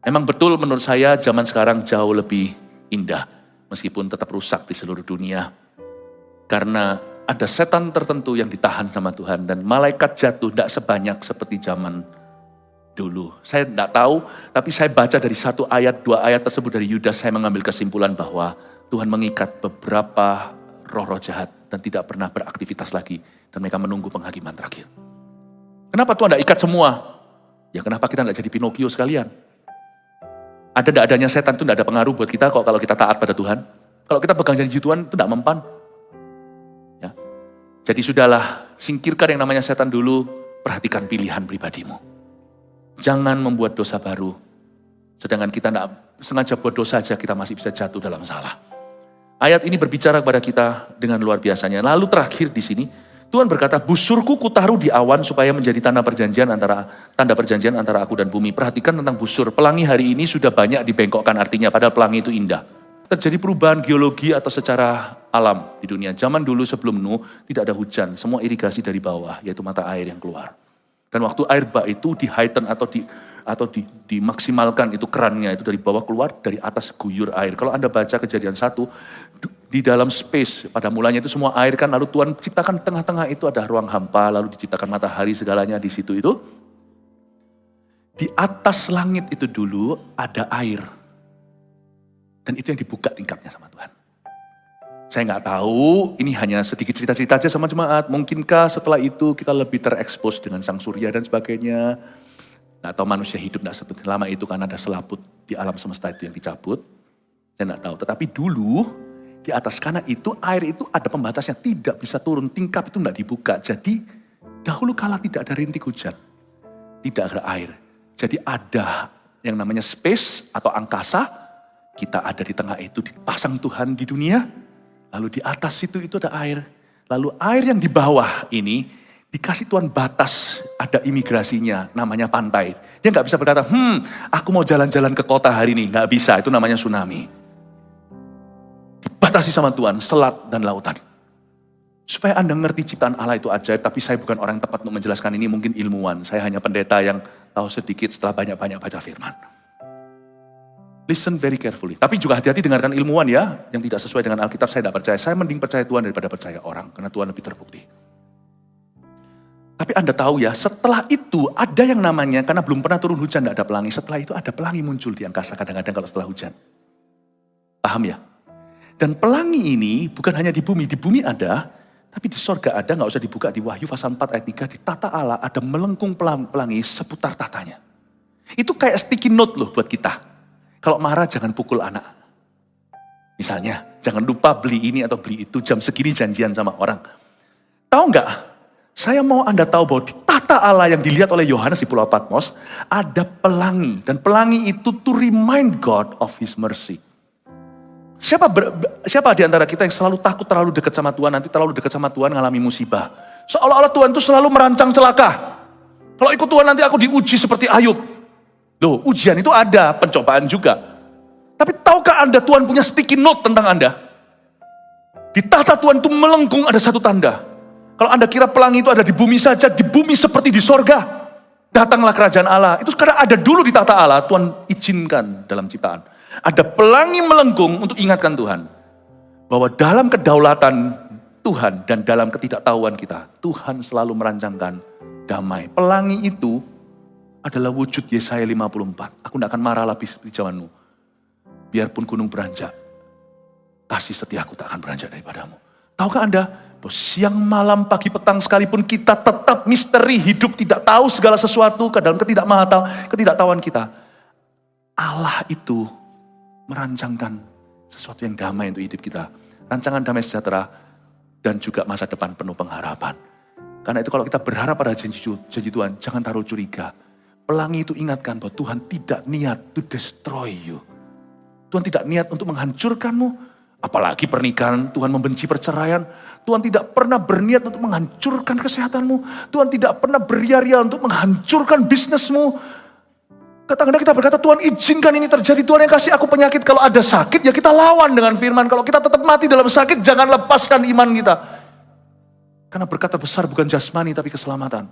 Memang betul menurut saya zaman sekarang jauh lebih indah. Meskipun tetap rusak di seluruh dunia. Karena ada setan tertentu yang ditahan sama Tuhan. Dan malaikat jatuh tidak sebanyak seperti zaman dulu. Saya tidak tahu, tapi saya baca dari 1 ayat, 2 ayat tersebut dari Yudas, saya mengambil kesimpulan bahwa Tuhan mengikat beberapa roh-roh jahat dan tidak pernah beraktivitas lagi. Dan mereka menunggu penghakiman terakhir. Kenapa Tuhan tidak ikat semua? Ya kenapa kita tidak jadi Pinocchio sekalian? Ada tidak adanya setan itu tidak ada pengaruh buat kita kok kalau kita taat pada Tuhan. Kalau kita pegang janji Tuhan itu tidak mempan. Ya. Jadi sudahlah, singkirkan yang namanya setan dulu, perhatikan pilihan pribadimu. Jangan membuat dosa baru. Sedangkan kita tidak sengaja buat dosa saja, kita masih bisa jatuh dalam salah. Ayat ini berbicara kepada kita dengan luar biasanya. Lalu terakhir di sini, Tuhan berkata, busurku kutaruh di awan supaya menjadi tanda perjanjian antara aku dan bumi. Perhatikan tentang busur. Pelangi hari ini sudah banyak dibengkokkan artinya, padahal pelangi itu indah. Terjadi perubahan geologi atau secara alam di dunia. Zaman dulu sebelum Nuh tidak ada hujan, semua irigasi dari bawah, yaitu mata air yang keluar. Dan waktu air bah itu di-heighten atau dimaksimalkan itu kerannya itu dari bawah keluar, dari atas guyur air. Kalau Anda baca Kejadian 1, di dalam space, pada mulanya itu semua air kan, lalu Tuhan ciptakan tengah-tengah itu ada ruang hampa, lalu diciptakan matahari segalanya di situ itu. Di atas langit itu dulu ada air. Dan itu yang dibuka tingkapnya sama Tuhan. Saya nggak tahu, ini hanya sedikit cerita-cerita aja sama jemaat. Mungkinkah setelah itu kita lebih terekspos dengan sang surya dan sebagainya. Nggak tahu manusia hidup nggak seperti lama itu karena ada selaput di alam semesta itu yang dicabut. Saya nggak tahu, tetapi dulu di atas karena itu air itu ada pembatasnya, tidak bisa turun, tingkap itu nggak dibuka. Jadi dahulu kala tidak ada rintik hujan, tidak ada air. Jadi ada yang namanya space atau angkasa, kita ada di tengah itu, dipasang Tuhan di dunia, lalu di atas itu ada air. Lalu air yang di bawah ini dikasih Tuhan batas, ada imigrasinya, namanya pantai. Dia nggak bisa berkata, aku mau jalan-jalan ke kota hari ini, nggak bisa, itu namanya tsunami. Dibatasi sama Tuhan, selat dan lautan. Supaya Anda ngerti ciptaan Allah itu ajaib, tapi saya bukan orang yang tepat untuk menjelaskan ini, mungkin ilmuwan. Saya hanya pendeta yang tahu sedikit setelah banyak-banyak baca firman. Listen very carefully. Tapi juga hati-hati dengarkan ilmuwan ya, yang tidak sesuai dengan Alkitab saya tidak percaya. Saya mending percaya Tuhan daripada percaya orang, karena Tuhan lebih terbukti. Tapi Anda tahu ya, setelah itu ada yang namanya, karena belum pernah turun hujan, tidak ada pelangi. Setelah itu ada pelangi muncul di angkasa kadang-kadang kalau setelah hujan. Paham ya? Dan pelangi ini bukan hanya di bumi ada, tapi di sorga ada, nggak usah dibuka di Wahyu pasal 4 ayat 3, di tata Allah ada melengkung pelangi seputar tatanya. Itu kayak sticky note loh buat kita. Kalau marah jangan pukul anak. Misalnya, jangan lupa beli ini atau beli itu, jam segini janjian sama orang. Tahu nggak? Saya mau Anda tahu bahwa di tata Allah yang dilihat oleh Yohanes di Pulau Patmos, ada pelangi. Dan pelangi itu to remind God of His mercy. Siapa di antara kita yang selalu takut terlalu dekat sama Tuhan, nanti terlalu dekat sama Tuhan ngalami musibah. Seolah-olah Tuhan itu selalu merancang celaka. Kalau ikut Tuhan nanti aku diuji seperti Ayub. Loh, ujian itu ada, pencobaan juga. Tapi tahukah Anda Tuhan punya sticky note tentang Anda? Di tata Tuhan itu melengkung ada satu tanda. Kalau Anda kira pelangi itu ada di bumi saja, di bumi seperti di sorga. Datanglah kerajaan Allah. Itu karena ada dulu di tata Allah, Tuhan izinkan dalam ciptaan. Ada pelangi melengkung untuk ingatkan Tuhan. Bahwa dalam kedaulatan Tuhan dan dalam ketidaktahuan kita, Tuhan selalu merancangkan damai. Pelangi itu adalah wujud Yesaya 54. Aku tidak akan marah lagi seperti zamanmu. Biarpun gunung beranjak, kasih setiaku tak akan beranjak daripadamu. Tahukah Anda, bahwa siang, malam, pagi, petang sekalipun kita tetap misteri hidup, tidak tahu segala sesuatu ke dalam ketidaktahuan kita. Allah itu merancangkan sesuatu yang damai untuk hidup kita. Rancangan damai sejahtera dan juga masa depan penuh pengharapan. Karena itu kalau kita berharap pada janji Tuhan, jangan taruh curiga. Pelangi itu ingatkan bahwa Tuhan tidak niat to destroy you. Tuhan tidak niat untuk menghancurkanmu. Apalagi pernikahan, Tuhan membenci perceraian. Tuhan tidak pernah berniat untuk menghancurkan kesehatanmu. Tuhan tidak pernah beria-ria untuk menghancurkan bisnismu. Kadang-kadang kita berkata, Tuhan izinkan ini terjadi. Tuhan yang kasih aku penyakit. Kalau ada sakit, ya kita lawan dengan firman. Kalau kita tetap mati dalam sakit, jangan lepaskan iman kita. Karena berkata besar bukan jasmani, tapi keselamatan.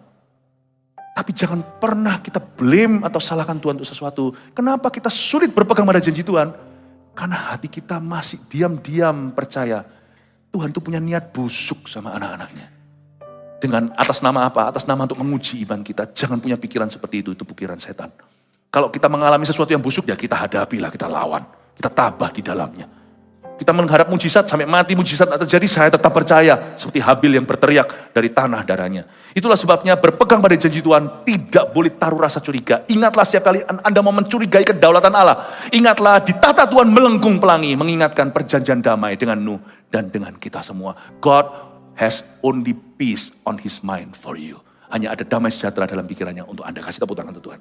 Tapi jangan pernah kita blame atau salahkan Tuhan untuk sesuatu. Kenapa kita sulit berpegang pada janji Tuhan? Karena hati kita masih diam-diam percaya. Tuhan itu punya niat busuk sama anak-anaknya. Dengan atas nama apa? Atas nama untuk menguji iman kita. Jangan punya pikiran seperti itu pikiran setan. Kalau kita mengalami sesuatu yang busuk, ya kita hadapilah, kita lawan. Kita tabah di dalamnya. Kita mengharap mujizat, sampai mati mujizat tak terjadi, saya tetap percaya. Seperti Habil yang berteriak dari tanah darahnya. Itulah sebabnya berpegang pada janji Tuhan, tidak boleh taruh rasa curiga. Ingatlah setiap kali Anda mau mencurigai kedaulatan Allah. Ingatlah di tata Tuhan melengkung pelangi, mengingatkan perjanjian damai dengan Nuh dan dengan kita semua. God has only peace on His mind for you. Hanya ada damai sejahtera dalam pikirannya untuk Anda. Kasih tepuk tangan untuk Tuhan.